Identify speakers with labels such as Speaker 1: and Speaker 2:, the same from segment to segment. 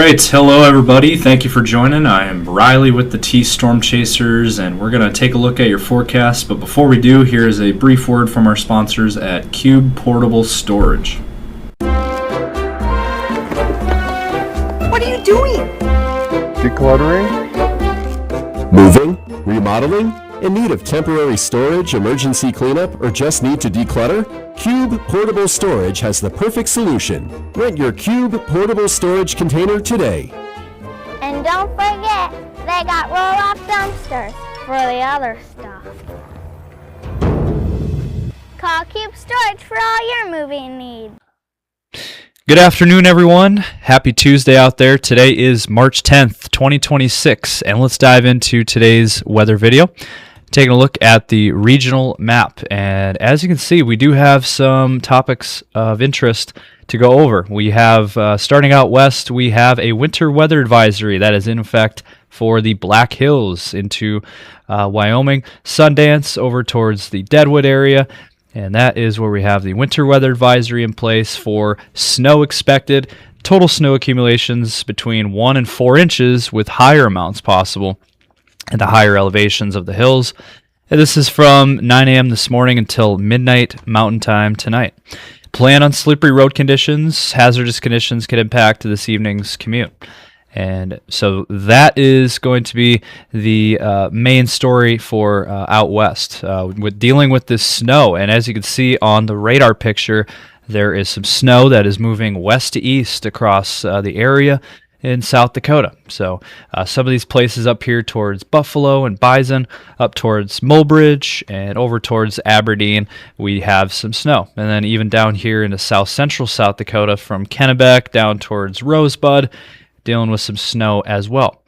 Speaker 1: right, hello everybody. Thank you for joining. I am Riley with the T Storm Chasers, and we're going to take a look at your forecast. But before we do, here's a brief word from our sponsors at Cube Portable Storage.
Speaker 2: What are you doing?
Speaker 3: Decluttering?
Speaker 4: Moving? Remodeling? In need of temporary storage, emergency cleanup, or just need to declutter? Cube Portable Storage has the perfect solution. Rent your Cube Portable Storage container today.
Speaker 5: And don't forget, they got roll-off dumpsters for the other stuff. Call Cube Storage for all your moving needs.
Speaker 6: Good afternoon, everyone. Happy Tuesday out there. Today is March 10th, 2026, and let's dive into today's weather video. Taking a look at the regional map, and as you can see, we do have some topics of interest to go over. We have, starting out west, we have a winter weather advisory that is in effect for the Black Hills into Wyoming, Sundance over towards the Deadwood area, and that is where we have the winter weather advisory in place for snow expected. Total snow accumulations between 1 and 4 inches with higher amounts possible at the higher elevations of the hills. And this is from 9 a.m. this morning until midnight Mountain Time tonight. Plan on slippery road conditions. Hazardous conditions could impact this evening's commute. And so that is going to be the main story for out west with dealing with this snow. And as you can see on the radar picture, there is some snow that is moving west to east across the area in South Dakota. So some of these places up here towards Buffalo and Bison, up towards Mulbridge, and over towards Aberdeen, we have some snow. And then even down here into south central South Dakota from Kennebec down towards Rosebud, dealing with some snow as well.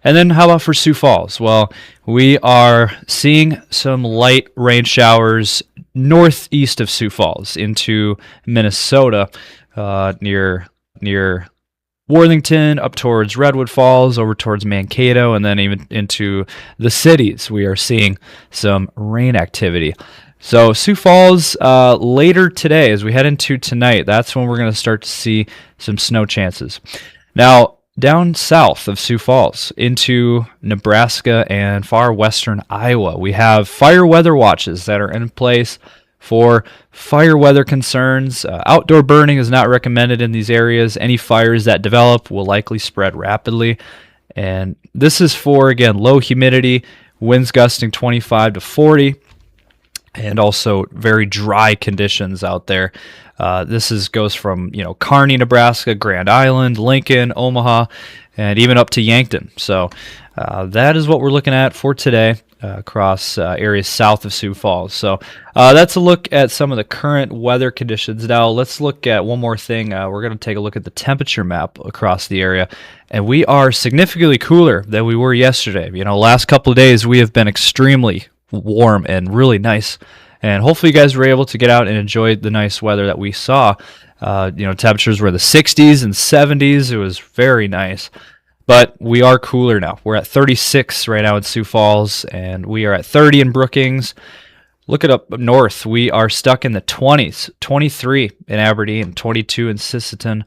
Speaker 6: And then how about for Sioux Falls? Well, we are seeing some light rain showers northeast of Sioux Falls into Minnesota, near Worthington, up towards Redwood Falls, over towards Mankato, and then even into the cities. We are seeing some rain activity. So Sioux Falls, later today, as we head into tonight, that's when we're going to start to see some snow chances. Now, down south of Sioux Falls into Nebraska and far western Iowa, we have fire weather watches that are in place for fire weather concerns. Outdoor burning is not recommended in these areas. Any fires that develop will likely spread rapidly. And this is for, again, low humidity, winds gusting 25 to 40, and also very dry conditions out there. This goes from Kearney, Nebraska, Grand Island, Lincoln, Omaha, and even up to Yankton. So that is what we're looking at for today across areas south of Sioux Falls. So that's a look at some of the current weather conditions. Now let's look at one more thing. We're going to take a look at the temperature map across the area, and we are significantly cooler than we were yesterday. Last couple of days we have been extremely warm and really nice, and hopefully you guys were able to get out and enjoy the nice weather that we saw. Temperatures were the 60s and 70s. It was very nice. But we are cooler now. We're at 36 right now in Sioux Falls, and we are at 30 in Brookings. Look at up north. We are stuck in the 20s, 23 in Aberdeen, 22 in Sisseton.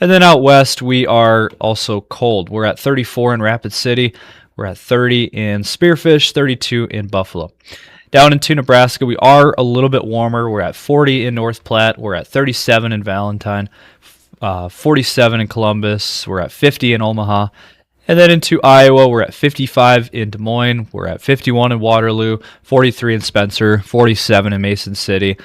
Speaker 6: And then out west, we are also cold. We're at 34 in Rapid City. We're at 30 in Spearfish, 32 in Buffalo. Down into Nebraska, we are a little bit warmer. We're at 40 in North Platte. We're at 37 in Valentine. 47 in Columbus, we're at 50 in Omaha, and then into Iowa, we're at 55 in Des Moines, we're at 51 in Waterloo, 43 in Spencer, 47 in Mason City,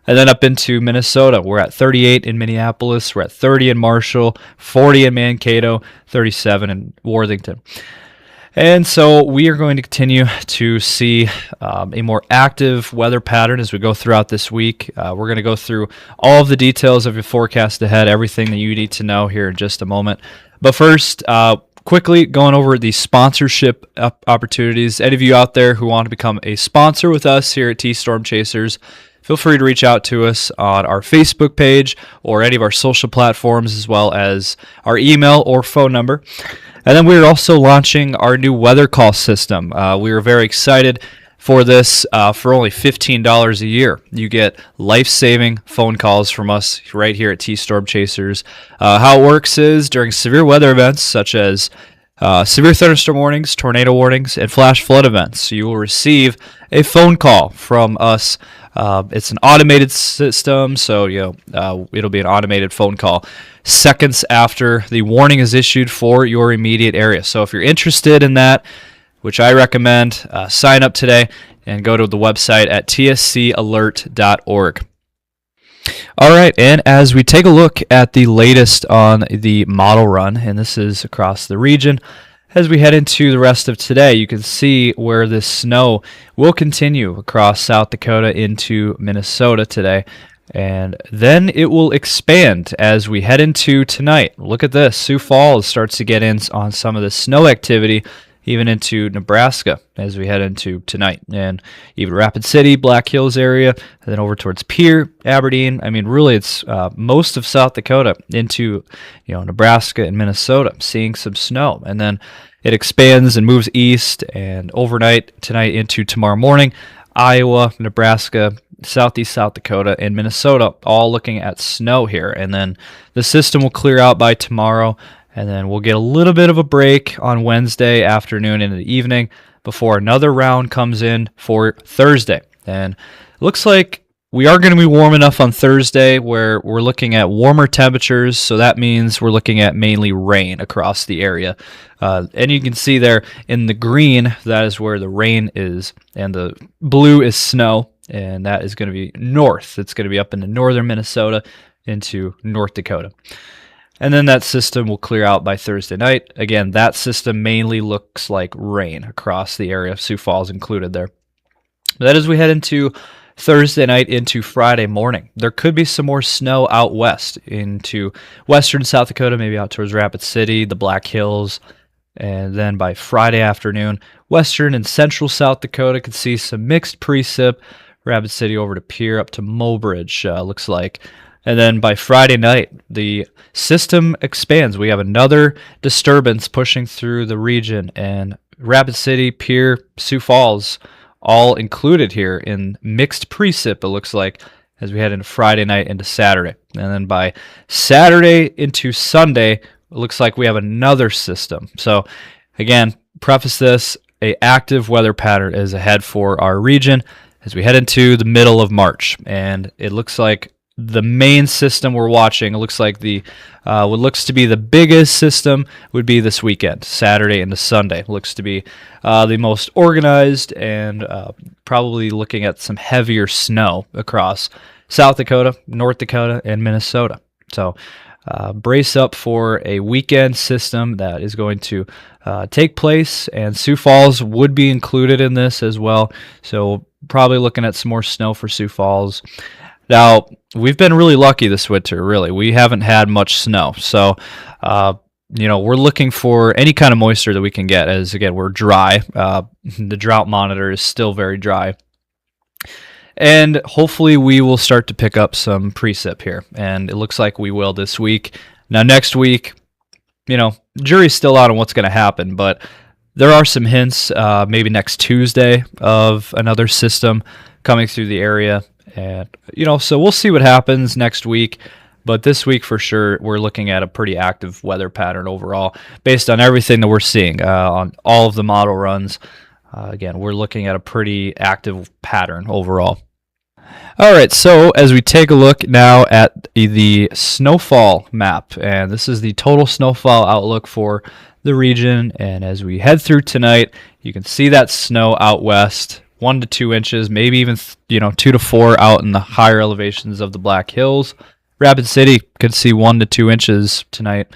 Speaker 6: and then up into Minnesota, we're at 38 in Minneapolis, we're at 30 in Marshall, 40 in Mankato, 37 in Worthington. And so we are going to continue to see a more active weather pattern as we go throughout this week. We're going to go through all of the details of your forecast ahead, everything that you need to know here in just a moment. But first, quickly going over the sponsorship opportunities. Any of you out there who want to become a sponsor with us here at T Storm Chasers, feel free to reach out to us on our Facebook page or any of our social platforms, as well as our email or phone number. And then we're also launching our new weather call system. We are very excited for this for only $15 a year. You get life-saving phone calls from us right here at T-Storm Chasers. How it works is during severe weather events such as severe thunderstorm warnings, tornado warnings, and flash flood events, you will receive a phone call from us. It's an automated system, so it'll be an automated phone call seconds after the warning is issued for your immediate area. So if you're interested in that, which I recommend, sign up today and go to the website at tscalert.org. All right, and as we take a look at the latest on the model run, and this is across the region, as we head into the rest of today, you can see where this snow will continue across South Dakota into Minnesota today, and then it will expand as we head into tonight. Look at this. Sioux Falls starts to get in on some of the snow activity, even into Nebraska as we head into tonight, and even Rapid City, Black Hills area, and then over towards Pierre, Aberdeen. I mean, really, it's most of South Dakota into Nebraska and Minnesota, seeing some snow, and then it expands and moves east, and overnight tonight into tomorrow morning, Iowa, Nebraska, southeast South Dakota, and Minnesota, all looking at snow here, and then the system will clear out by tomorrow. And then we'll get a little bit of a break on Wednesday afternoon into the evening before another round comes in for Thursday. And it looks like we are going to be warm enough on Thursday where we're looking at warmer temperatures. So that means we're looking at mainly rain across the area. And you can see there in the green, that is where the rain is. And the blue is snow. And that is going to be north. It's going to be up into northern Minnesota into North Dakota. And then that system will clear out by Thursday night. Again, that system mainly looks like rain across the area, Sioux Falls included there. But as we head into Thursday night into Friday morning, there could be some more snow out west into western South Dakota, maybe out towards Rapid City, the Black Hills. And then by Friday afternoon, western and central South Dakota could see some mixed precip. Rapid City over to Pierre, up to Mobridge, looks like. And then by Friday night, the system expands. We have another disturbance pushing through the region, and Rapid City, Pierre, Sioux Falls, all included here in mixed precip, it looks like, as we head into Friday night into Saturday. And then by Saturday into Sunday, it looks like we have another system. So again, preface this, an active weather pattern is ahead for our region as we head into the middle of March. And it looks like the main system we're watching, it looks like the what looks to be the biggest system would be this weekend, Saturday into Sunday. Looks to be the most organized and probably looking at some heavier snow across South Dakota, North Dakota, and Minnesota. So brace up for a weekend system that is going to take place, and Sioux Falls would be included in this as well. So probably looking at some more snow for Sioux Falls. Now, we've been really lucky this winter, really. We haven't had much snow. So, we're looking for any kind of moisture that we can get, as, again, we're dry. The drought monitor is still very dry. And hopefully we will start to pick up some precip here. And it looks like we will this week. Now, next week, jury's still out on what's going to happen. But there are some hints, maybe next Tuesday, of another system coming through the area. And, so we'll see what happens next week. But this week, for sure, we're looking at a pretty active weather pattern overall, based on everything that we're seeing on all of the model runs. Again, we're looking at a pretty active pattern overall. All right, so as we take a look now at the snowfall map, and this is the total snowfall outlook for the region. And as we head through tonight, you can see that snow out west. 1 to 2 inches, maybe even 2 to 4 out in the higher elevations of the Black Hills. Rapid City could see 1 to 2 inches tonight.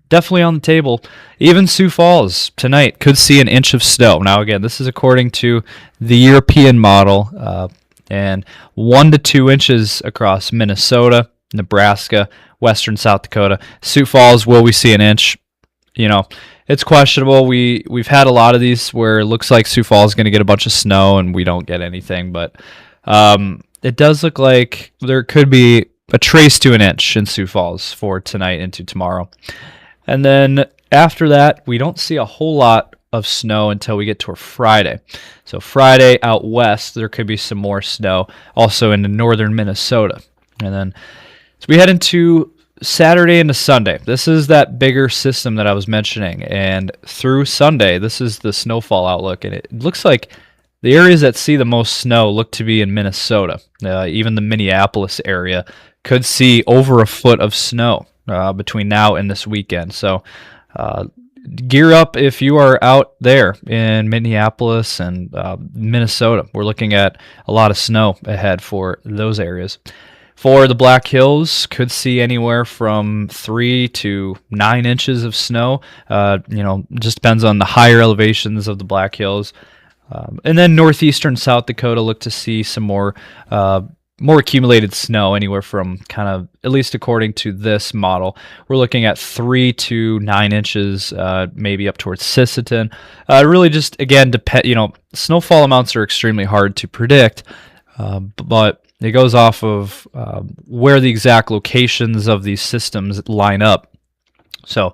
Speaker 6: Definitely on the table. Even Sioux Falls tonight could see an inch of snow. Now again, this is according to the European model, and 1 to 2 inches across Minnesota, Nebraska, western South Dakota. Sioux Falls, will we see an inch? It's questionable. We've had a lot of these where it looks like Sioux Falls is going to get a bunch of snow and we don't get anything, but it does look like there could be a trace to an inch in Sioux Falls for tonight into tomorrow. And then after that, we don't see a whole lot of snow until we get toward Friday. So Friday out west, there could be some more snow, also into northern Minnesota. And then as we head into Saturday into Sunday, this is that bigger system that I was mentioning. And through Sunday, this is the snowfall outlook. And it looks like the areas that see the most snow look to be in Minnesota. Even the Minneapolis area could see over a foot of snow between now and this weekend. So gear up if you are out there in Minneapolis and Minnesota. We're looking at a lot of snow ahead for those areas. For the Black Hills, could see anywhere from 3 to 9 inches of snow. Just depends on the higher elevations of the Black Hills. And then northeastern South Dakota look to see some more accumulated snow, anywhere from kind of, at least according to this model, we're looking at 3 to 9 inches, maybe up towards Sisseton. Really just, again, snowfall amounts are extremely hard to predict, but it goes off of where the exact locations of these systems line up. So,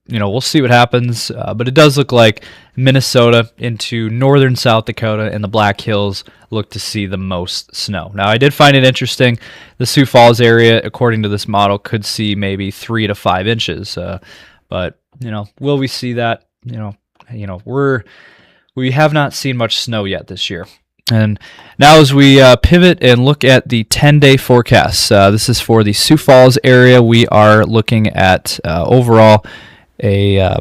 Speaker 6: we'll see what happens, but it does look like Minnesota into northern South Dakota and the Black Hills look to see the most snow. Now, I did find it interesting. The Sioux Falls area, according to this model, could see maybe 3 to 5 inches. But, will we see that? We have not seen much snow yet this year. And now as we pivot and look at the 10-day forecast, this is for the Sioux Falls area. We are looking at overall a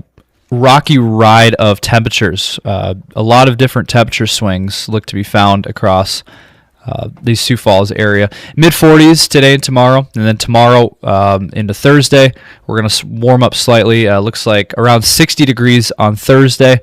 Speaker 6: rocky ride of temperatures. A lot of different temperature swings look to be found across the Sioux Falls area. Mid-40s today and tomorrow, and then tomorrow into Thursday, we're going to warm up slightly. Looks like around 60 degrees on Thursday.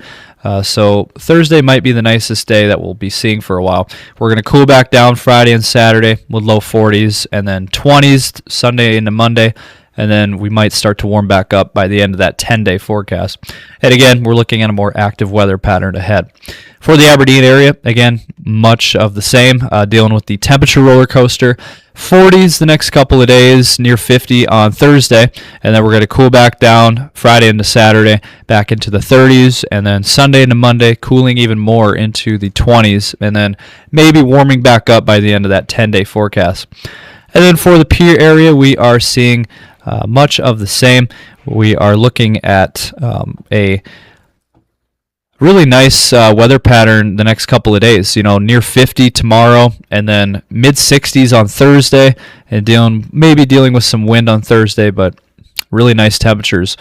Speaker 6: So Thursday might be the nicest day that we'll be seeing for a while. We're going to cool back down Friday and Saturday with low 40s, and then 20s Sunday into Monday, and then we might start to warm back up by the end of that 10-day forecast. And again, we're looking at a more active weather pattern ahead. For the Aberdeen area, again, much of the same, dealing with the temperature roller coaster. 40s the next couple of days, near 50 on Thursday, and then we're going to cool back down Friday into Saturday, back into the 30s, and then Sunday into Monday, cooling even more into the 20s, and then maybe warming back up by the end of that 10-day forecast. And then for the Pierre area, we are seeing much of the same. We are looking at a really nice weather pattern the next couple of days. Near 50 tomorrow, and then mid-60s on Thursday, and dealing with some wind on Thursday, but really nice temperatures.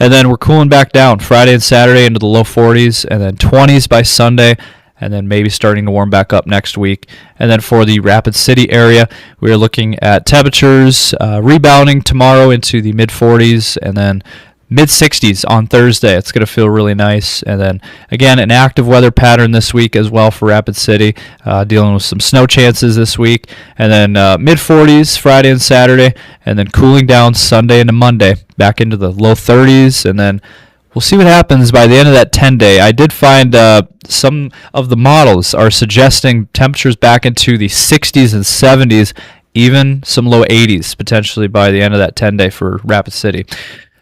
Speaker 6: And then we're cooling back down Friday and Saturday into the low 40s, and then 20s by Sunday, and then maybe starting to warm back up next week. And then for the Rapid City area, we are looking at temperatures rebounding tomorrow into the mid-40s, and then mid-60s on Thursday. It's going to feel really nice. And then, again, an active weather pattern this week as well for Rapid City, dealing with some snow chances this week. And then mid-40s Friday and Saturday, and then cooling down Sunday into Monday, back into the low 30s. And then we'll see what happens by the end of that 10-day. I did find some of the models are suggesting temperatures back into the 60s and 70s, even some low 80s potentially by the end of that 10-day for Rapid City.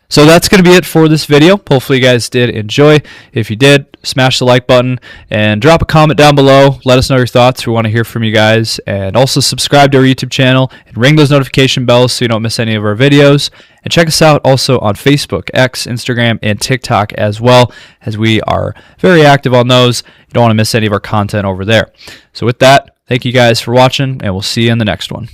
Speaker 6: So that's going to be it for this video. Hopefully you guys did enjoy. If you did, smash the like button and drop a comment down below. Let us know your thoughts. We want to hear from you guys. And also subscribe to our YouTube channel and ring those notification bells so you don't miss any of our videos. And check us out also on Facebook, X, Instagram, and TikTok as well, as we are very active on those. You don't want to miss any of our content over there. So with that, thank you guys for watching, and we'll see you in the next one.